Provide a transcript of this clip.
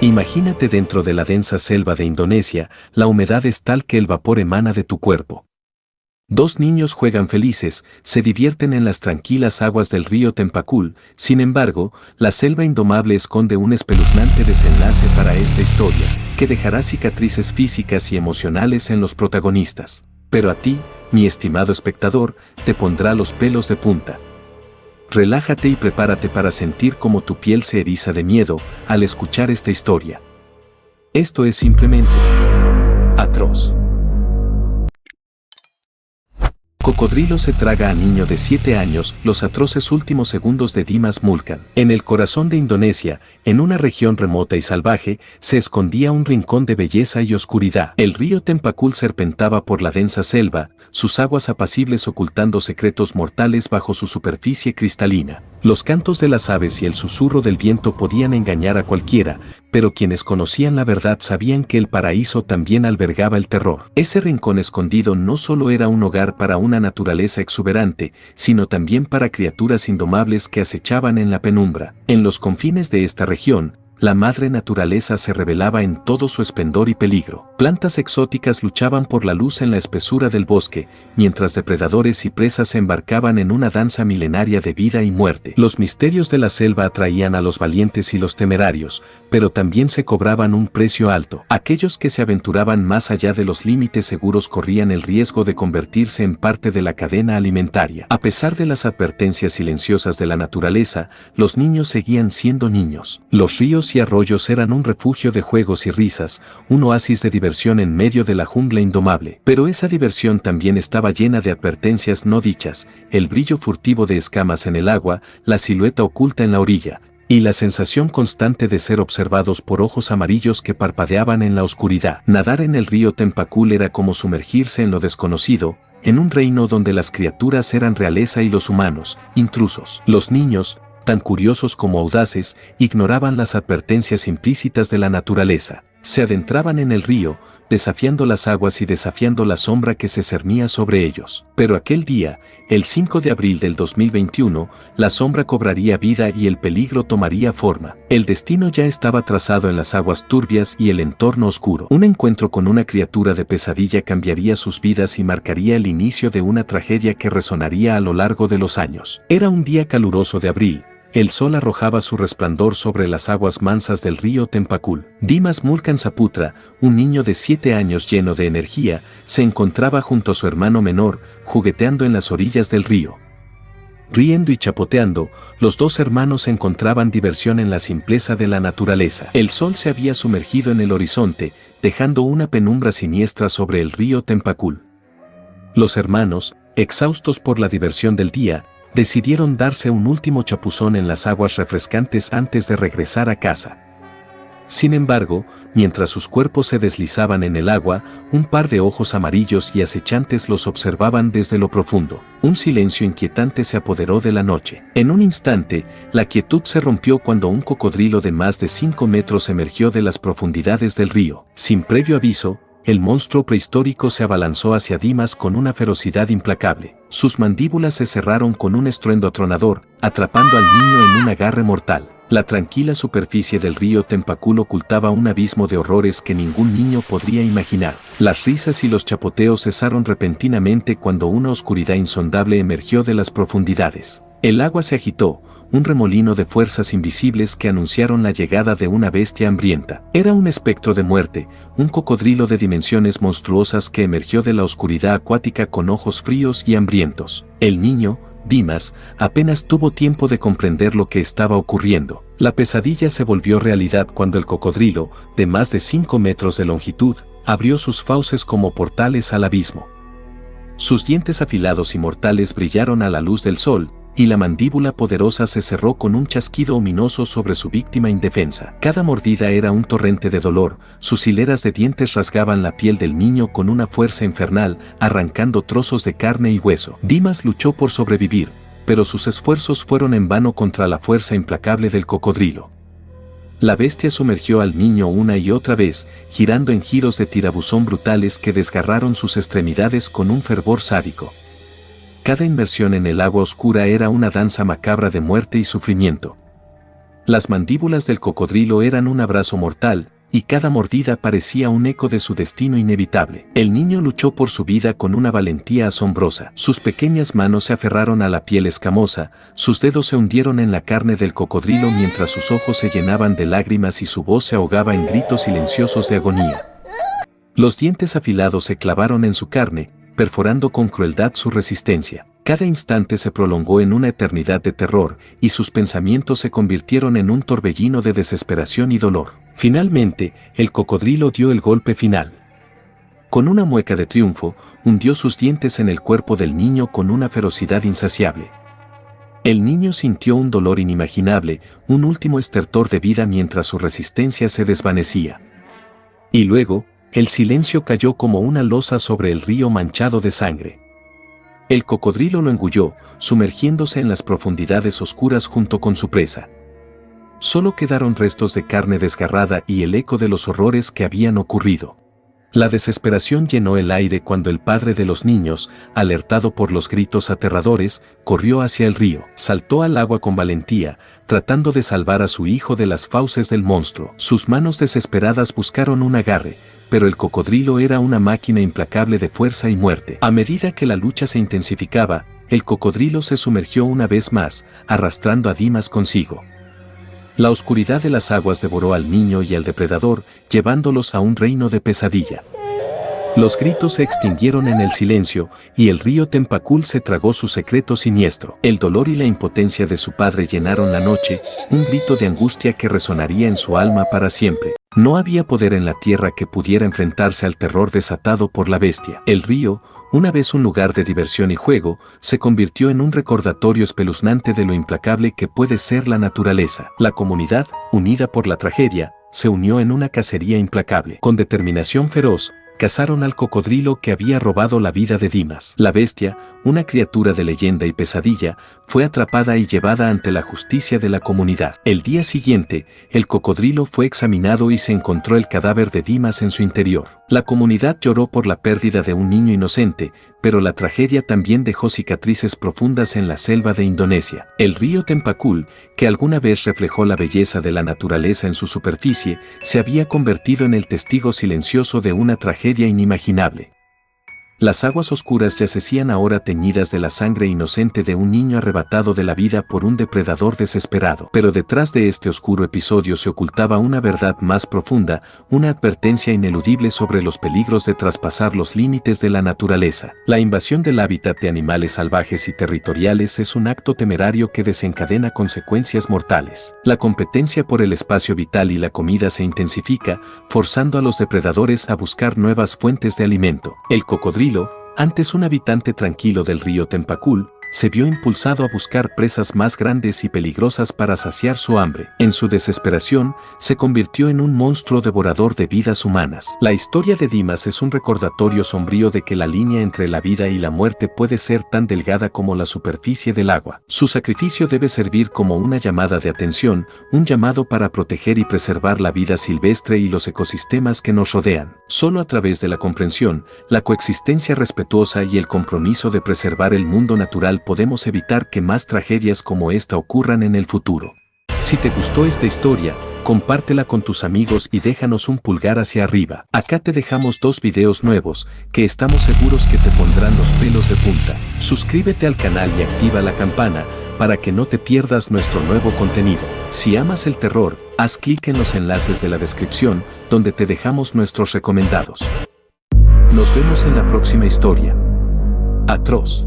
Imagínate dentro de la densa selva de Indonesia, la humedad es tal que el vapor emana de tu cuerpo. Dos niños juegan felices, se divierten en las tranquilas aguas del río Tempakul. Sin embargo, la selva indomable esconde un espeluznante desenlace para esta historia, que dejará cicatrices físicas y emocionales en los protagonistas. Pero a ti, mi estimado espectador, te pondrá los pelos de punta. Relájate y prepárate para sentir cómo tu piel se eriza de miedo al escuchar esta historia. Esto es simplemente atroz. Cocodrilo se traga a niño de 7 años, los atroces últimos segundos de Dimas Mulkan. En el corazón de Indonesia, en una región remota y salvaje, se escondía un rincón de belleza y oscuridad. El río Tempakul serpentaba por la densa selva, sus aguas apacibles ocultando secretos mortales bajo su superficie cristalina. Los cantos de las aves y el susurro del viento podían engañar a cualquiera, pero quienes conocían la verdad sabían que el paraíso también albergaba el terror. Ese rincón escondido no solo era un hogar para una naturaleza exuberante, sino también para criaturas indomables que acechaban en la penumbra. En los confines de esta región, la madre naturaleza se revelaba en todo su esplendor y peligro. Plantas exóticas luchaban por la luz en la espesura del bosque, mientras depredadores y presas se embarcaban en una danza milenaria de vida y muerte. Los misterios de la selva atraían a los valientes y los temerarios, pero también se cobraban un precio alto. Aquellos que se aventuraban más allá de los límites seguros corrían el riesgo de convertirse en parte de la cadena alimentaria. A pesar de las advertencias silenciosas de la naturaleza, los niños seguían siendo niños. Los ríos y arroyos eran un refugio de juegos y risas, un oasis de diversión en medio de la jungla indomable. Pero esa diversión también estaba llena de advertencias no dichas, el brillo furtivo de escamas en el agua, la silueta oculta en la orilla, y la sensación constante de ser observados por ojos amarillos que parpadeaban en la oscuridad. Nadar en el río Tempakul era como sumergirse en lo desconocido, en un reino donde las criaturas eran realeza y los humanos, intrusos. Los niños, tan curiosos como audaces, ignoraban las advertencias implícitas de la naturaleza. Se adentraban en el río, desafiando las aguas y desafiando la sombra que se cernía sobre ellos. Pero aquel día, el 5 de abril del 2021, la sombra cobraría vida y el peligro tomaría forma. El destino ya estaba trazado en las aguas turbias y el entorno oscuro. Un encuentro con una criatura de pesadilla cambiaría sus vidas y marcaría el inicio de una tragedia que resonaría a lo largo de los años. Era un día caluroso de abril. El sol arrojaba su resplandor sobre las aguas mansas del río Tempakul. Dimas Mulkan Saputra, un niño de 7 años lleno de energía, se encontraba junto a su hermano menor, jugueteando en las orillas del río. Riendo y chapoteando, los dos hermanos encontraban diversión en la simpleza de la naturaleza. El sol se había sumergido en el horizonte, dejando una penumbra siniestra sobre el río Tempakul. Los hermanos, exhaustos por la diversión del día, decidieron darse un último chapuzón en las aguas refrescantes antes de regresar a casa. Sin embargo, mientras sus cuerpos se deslizaban en el agua, un par de ojos amarillos y acechantes los observaban desde lo profundo. Un silencio inquietante se apoderó de la noche. En un instante, la quietud se rompió cuando un cocodrilo de más de 5 metros emergió de las profundidades del río. Sin previo aviso, el monstruo prehistórico se abalanzó hacia Dimas con una ferocidad implacable. Sus mandíbulas se cerraron con un estruendo atronador, atrapando al niño en un agarre mortal. La tranquila superficie del río Tempakul ocultaba un abismo de horrores que ningún niño podría imaginar. Las risas y los chapoteos cesaron repentinamente cuando una oscuridad insondable emergió de las profundidades. El agua se agitó, un remolino de fuerzas invisibles que anunciaron la llegada de una bestia hambrienta. Era un espectro de muerte, un cocodrilo de dimensiones monstruosas que emergió de la oscuridad acuática con ojos fríos y hambrientos. El niño, Dimas, apenas tuvo tiempo de comprender lo que estaba ocurriendo. La pesadilla se volvió realidad cuando el cocodrilo, de más de 5 metros de longitud, abrió sus fauces como portales al abismo. Sus dientes afilados y mortales brillaron a la luz del sol, y la mandíbula poderosa se cerró con un chasquido ominoso sobre su víctima indefensa. Cada mordida era un torrente de dolor, sus hileras de dientes rasgaban la piel del niño con una fuerza infernal, arrancando trozos de carne y hueso. Dimas luchó por sobrevivir, pero sus esfuerzos fueron en vano contra la fuerza implacable del cocodrilo. La bestia sumergió al niño una y otra vez, girando en giros de tirabuzón brutales que desgarraron sus extremidades con un fervor sádico. Cada inmersión en el agua oscura era una danza macabra de muerte y sufrimiento. Las mandíbulas del cocodrilo eran un abrazo mortal, y cada mordida parecía un eco de su destino inevitable. El niño luchó por su vida con una valentía asombrosa. Sus pequeñas manos se aferraron a la piel escamosa, sus dedos se hundieron en la carne del cocodrilo mientras sus ojos se llenaban de lágrimas y su voz se ahogaba en gritos silenciosos de agonía. Los dientes afilados se clavaron en su carne, perforando con crueldad su resistencia. Cada instante se prolongó en una eternidad de terror, y sus pensamientos se convirtieron en un torbellino de desesperación y dolor. Finalmente, el cocodrilo dio el golpe final. Con una mueca de triunfo, hundió sus dientes en el cuerpo del niño con una ferocidad insaciable. El niño sintió un dolor inimaginable, un último estertor de vida mientras su resistencia se desvanecía. Y luego, el silencio cayó como una losa sobre el río manchado de sangre. El cocodrilo lo engulló, sumergiéndose en las profundidades oscuras junto con su presa. Solo quedaron restos de carne desgarrada y el eco de los horrores que habían ocurrido. La desesperación llenó el aire cuando el padre de los niños, alertado por los gritos aterradores, corrió hacia el río. Saltó al agua con valentía, tratando de salvar a su hijo de las fauces del monstruo. Sus manos desesperadas buscaron un agarre, pero el cocodrilo era una máquina implacable de fuerza y muerte. A medida que la lucha se intensificaba, el cocodrilo se sumergió una vez más, arrastrando a Dimas consigo. La oscuridad de las aguas devoró al niño y al depredador, llevándolos a un reino de pesadilla. Los gritos se extinguieron en el silencio, y el río Tempacul se tragó su secreto siniestro. El dolor y la impotencia de su padre llenaron la noche, un grito de angustia que resonaría en su alma para siempre. No había poder en la tierra que pudiera enfrentarse al terror desatado por la bestia. El río, una vez un lugar de diversión y juego, se convirtió en un recordatorio espeluznante de lo implacable que puede ser la naturaleza. La comunidad, unida por la tragedia, se unió en una cacería implacable. Con determinación feroz, cazaron al cocodrilo que había robado la vida de Dimas. La bestia, una criatura de leyenda y pesadilla, fue atrapada y llevada ante la justicia de la comunidad. El día siguiente, el cocodrilo fue examinado y se encontró el cadáver de Dimas en su interior. La comunidad lloró por la pérdida de un niño inocente, pero la tragedia también dejó cicatrices profundas en la selva de Indonesia. El río Tempacul, que alguna vez reflejó la belleza de la naturaleza en su superficie, se había convertido en el testigo silencioso de una tragedia inimaginable. Las aguas oscuras yacían ahora teñidas de la sangre inocente de un niño arrebatado de la vida por un depredador desesperado. Pero detrás de este oscuro episodio se ocultaba una verdad más profunda, una advertencia ineludible sobre los peligros de traspasar los límites de la naturaleza. La invasión del hábitat de animales salvajes y territoriales es un acto temerario que desencadena consecuencias mortales. La competencia por el espacio vital y la comida se intensifica, forzando a los depredadores a buscar nuevas fuentes de alimento. El cocodrilo, antes un habitante tranquilo del río Tempacul, se vio impulsado a buscar presas más grandes y peligrosas para saciar su hambre. En su desesperación, se convirtió en un monstruo devorador de vidas humanas. La historia de Dimas es un recordatorio sombrío de que la línea entre la vida y la muerte puede ser tan delgada como la superficie del agua. Su sacrificio debe servir como una llamada de atención, un llamado para proteger y preservar la vida silvestre y los ecosistemas que nos rodean. Solo a través de la comprensión, la coexistencia respetuosa y el compromiso de preservar el mundo natural podemos evitar que más tragedias como esta ocurran en el futuro. Si te gustó esta historia, compártela con tus amigos y déjanos un pulgar hacia arriba. Acá te dejamos 2 videos nuevos, que estamos seguros que te pondrán los pelos de punta. Suscríbete al canal y activa la campana, para que no te pierdas nuestro nuevo contenido. Si amas el terror, haz clic en los enlaces de la descripción, donde te dejamos nuestros recomendados. Nos vemos en la próxima historia. Atroz.